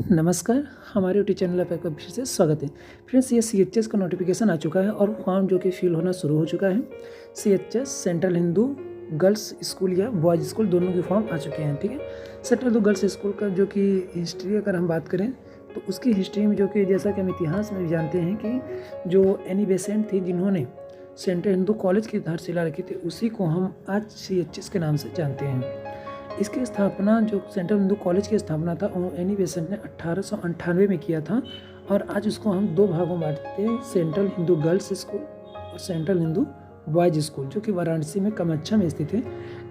नमस्कार, हमारे YouTube channel पे आपका फिर से स्वागत है। फ्रेंड्स, ये सीएचएस का नोटिफिकेशन आ चुका है और फॉर्म जो कि फिल होना शुरू हो चुका है। CHS central Hindu girls school या बॉयज़ स्कूल दोनों के फॉर्म आ चुके हैं। ठीक है, सेंट्रल हिंदू गर्ल्स स्कूल का जो कि हिस्ट्री अगर हम बात करें तो उसकी हिस्ट्री में जो कि जैसा कि हम इतिहास में भी जानते हैं कि जो एनी बेसेंट थी जिन्होंने सेंट्रल हिंदू कॉलेज की आधारशिला रखी थी, उसी को हम आज सीएचएस के नाम से जानते हैं। इसकी स्थापना जो सेंट्रल हिंदू कॉलेज की स्थापना था वो एनी बेसेंट ने 1898 में किया था और आज उसको हम दो भागों में बांटते हैं, सेंट्रल हिंदू गर्ल्स स्कूल और सेंट्रल हिंदू बॉयज स्कूल, जो कि वाराणसी में कामाख्या में स्थित है।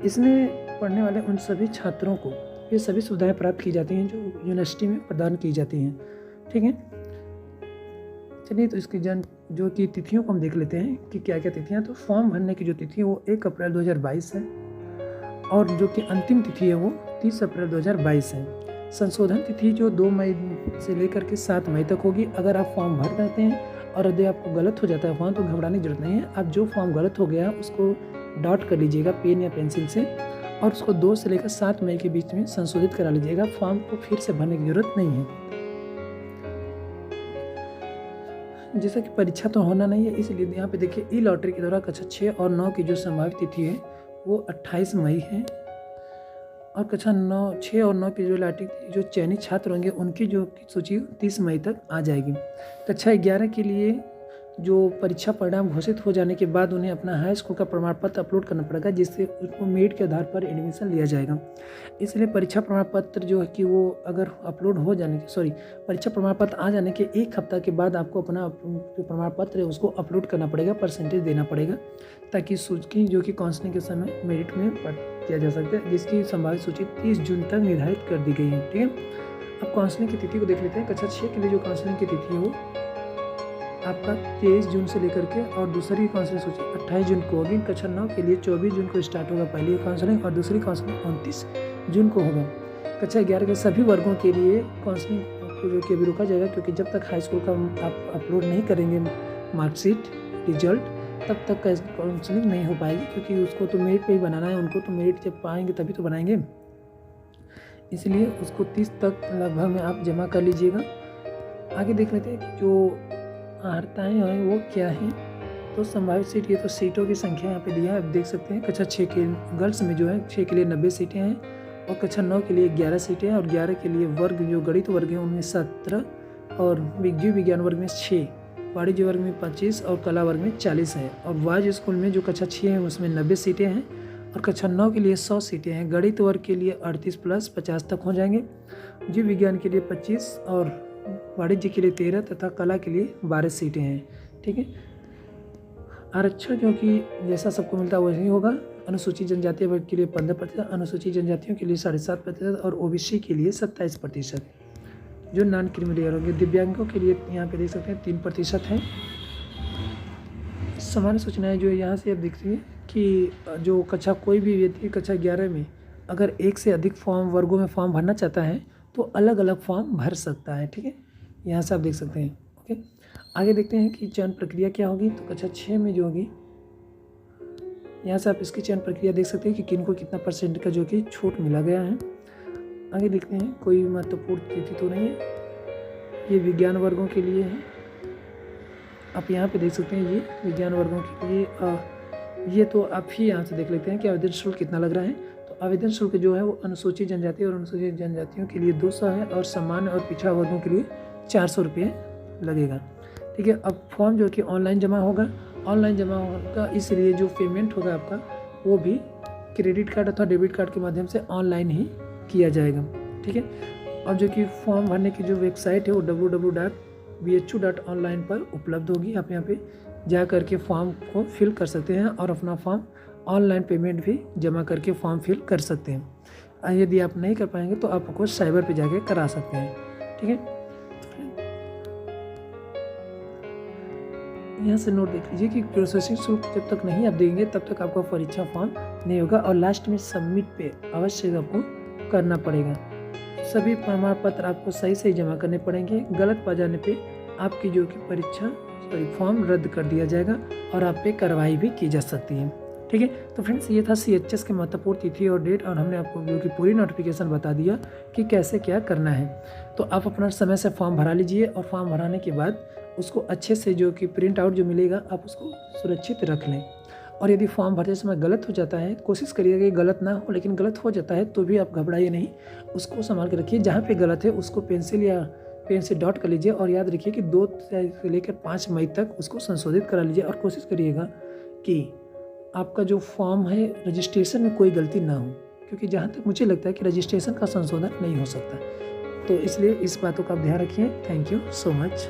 इसमें पढ़ने वाले उन सभी छात्रों को ये सभी सुविधाएं प्राप्त की जाती हैं जो यूनिवर्सिटी में प्रदान की जाती हैं। ठीक है, चलिए तो इसकी जो कि तिथियों को हम देख लेते हैं कि क्या क्या तिथियाँ। तो फॉर्म भरने की जो तिथि है वो 1 अप्रैल 2022 है और जो कि अंतिम तिथि है वो 30 अप्रैल 2022 है। संशोधन तिथि जो 2 मई से लेकर के 7 मई तक होगी। अगर आप फॉर्म भर देते हैं और यदि आपको गलत हो जाता है फॉर्म तो घबराने की जरूरत नहीं है। आप जो फॉर्म गलत हो गया उसको डॉट कर लीजिएगा पेन या पेंसिल से और उसको 2 से लेकर 7 मई के बीच में संशोधित करा लीजिएगा। फॉर्म को फिर से भरने की जरूरत नहीं है। जैसा कि परीक्षा तो होना नहीं है, इसलिए यहाँ पे देखिए ई लॉटरी के द्वारा कक्षा 6 और 9 की जो संभावित तिथि है वो 28 मई है और कक्षा 6 और 9 की जो लॉटरी जो चयनित छात्र होंगे उनकी जो सूची 30 मई तक आ जाएगी। कक्षा 11 के लिए जो परीक्षा परिणाम घोषित हो जाने के बाद उन्हें अपना हाई स्कूल का प्रमाण पत्र अपलोड करना पड़ेगा, जिससे उसको मेरिट के आधार पर एडमिशन लिया जाएगा। इसलिए परीक्षा प्रमाण पत्र जो है कि वो अगर अपलोड हो जाने के परीक्षा प्रमाण पत्र आ जाने के 1 हफ्ता के बाद आपको अपना जो प्रमाण पत्र है उसको अपलोड करना पड़ेगा, परसेंटेज देना पड़ेगा, ताकि सूची जो कि काउंसलिंग के समय मेरिट में किया जा सकता है, जिसकी संभावित सूची 30 जून तक निर्धारित कर दी गई है। ठीक है, अब काउंसलिंग की तिथि को देख लेते हैं। कक्षा 6 के लिए जो काउंसलिंग की तिथि है वो आपका 23 जून से लेकर के और दूसरी काउंसलिंग सूची 28 जून को होगी। कक्षा 9 के लिए 24 जून को स्टार्ट होगा पहली काउंसलिंग और दूसरी काउंसलिंग 29 जून को होगा। कक्षा 11 के सभी वर्गों के लिए काउंसलिंग को जो कि अभी रोका जाएगा, क्योंकि जब तक हाई स्कूल का आप अपलोड नहीं करेंगे मार्कशीट रिजल्ट तब तक काउंसलिंग नहीं हो पाएगी, क्योंकि उसको तो मेरिट पे ही बनाना है। उनको तो मेरिट जब पाएंगे तभी तो बनाएंगे, इसलिए उसको 30 तक लगभग में आप जमा कर लीजिएगा। आगे देख लेते हैं कि जो अर्हताएँ हैं वो क्या हैं। तो संभावित सीट, ये तो सीटों की संख्या यहाँ पे दिया है, आप देख सकते हैं। कक्षा 6 के गर्ल्स में जो है 6 के लिए 90 सीटें हैं और कक्षा 9 के लिए 11 सीटें हैं और 11 के लिए वर्ग जो गणित वर्ग है उनमें 17 और जीव विज्ञान वर्ग में 6, वाणिज्य वर्ग में 25 और कला वर्ग में 40 है। और बॉयज स्कूल में जो कक्षा 6 है उसमें 90 सीटें हैं और कक्षा 9 के लिए 100 सीटें हैं। गणित वर्ग के लिए 38 प्लस 50 तक हो जाएंगे। जीव विज्ञान के लिए 25 और वाणिज्य के लिए 13 तथा कला के लिए 12 सीटें हैं। ठीक है, आरक्षण जो कि जैसा सबको मिलता है वही होगा। अनुसूचित जनजातीय वर्ग के लिए 15%, अनुसूचित जनजातियों के लिए 7.5% और ओबीसी के लिए 27%। जो नॉन क्रीमी लेयर होंगे, दिव्यांगों के लिए यहाँ पे देख सकते हैं 3% है। सामान्य सूचनाएं जो यहाँ से आप देखती हैं कि जो कक्षा कोई भी व्यक्ति कक्षा 11 में अगर 1 से अधिक फॉर्म वर्गों में फॉर्म भरना चाहता है तो अलग अलग फॉर्म भर सकता है। ठीक है, यहाँ से आप देख सकते हैं। ओके, आगे देखते हैं कि चयन प्रक्रिया क्या होगी। तो कक्षा 6 में जो होगी, यहाँ से आप इसकी चयन प्रक्रिया देख सकते हैं कि किन को कितना % का जो कि छूट मिला गया है। आगे देखते हैं, कोई महत्वपूर्ण तिथि तो नहीं है, ये विज्ञान वर्गों के लिए है। आप यहाँ पे देख सकते हैं ये विज्ञान वर्गों के लिए ये तो आप ही यहाँ से देख लेते हैं कि आवेदन शुल्क कितना लग रहा है। तो आवेदन शुल्क जो है वो अनुसूचित जनजाति और अनुसूचित जनजातियों के लिए 200 है और सामान्य और पिछड़ा वर्गों के लिए 400 रुपये लगेगा। ठीक है, अब फॉर्म जो कि ऑनलाइन जमा होगा, ऑनलाइन जमा होगा, इसलिए जो पेमेंट होगा आपका वो भी क्रेडिट कार्ड अथवा डेबिट कार्ड के माध्यम से ऑनलाइन ही किया जाएगा। ठीक है, और जो कि फॉर्म भरने की जो वेबसाइट है वो www.bhu.online पर उपलब्ध होगी। आप यहाँ पे जा करके फॉर्म को फिल कर सकते हैं और अपना फॉर्म ऑनलाइन पेमेंट भी जमा करके फॉर्म फिल कर सकते हैं। यदि आप नहीं कर पाएंगे तो आपको साइबर पे जाके करा सकते हैं। ठीक है, यहाँ से नोट देख लीजिए कि प्रोसेसिंग शुल्क जब तक नहीं आप देंगे तब तक आपका परीक्षा फॉर्म नहीं होगा और लास्ट में सबमिट पे अवश्य आपको करना पड़ेगा। सभी प्रमाण पत्र आपको सही जमा करने पड़ेंगे। गलत पा जाने पे आपकी जो कि फॉर्म रद्द कर दिया जाएगा और आप पे कार्रवाई भी की जा सकती है। ठीक है। तो फ्रेंड्स ये था CHS की महत्वपूर्ण तिथि और डेट, और हमने आपको वीडियो की पूरी नोटिफिकेशन बता दिया कि कैसे क्या करना है। तो आप अपना समय से फॉर्म भरा लीजिए, और फॉर्म भराने के बाद उसको अच्छे से जो कि प्रिंट आउट जो मिलेगा आप उसको सुरक्षित रख लें। और यदि फॉर्म भरते समय गलत हो जाता है, कोशिश करिएगा कि गलत ना हो, लेकिन गलत हो जाता है तो भी आप घबराइए नहीं, उसको संभाल के रखिए। जहाँ पे गलत है उसको पेंसिल या पेन से डॉट कर लीजिए, और याद रखिए कि 2 से लेकर 5 मई तक उसको संशोधित करा लीजिए। और कोशिश करिएगा कि आपका जो फॉर्म है रजिस्ट्रेशन में कोई गलती ना हो, क्योंकि जहाँ तक मुझे लगता है कि रजिस्ट्रेशन का संशोधन नहीं हो सकता। तो इसलिए इस बातों का आप ध्यान रखिए। Thank you so much.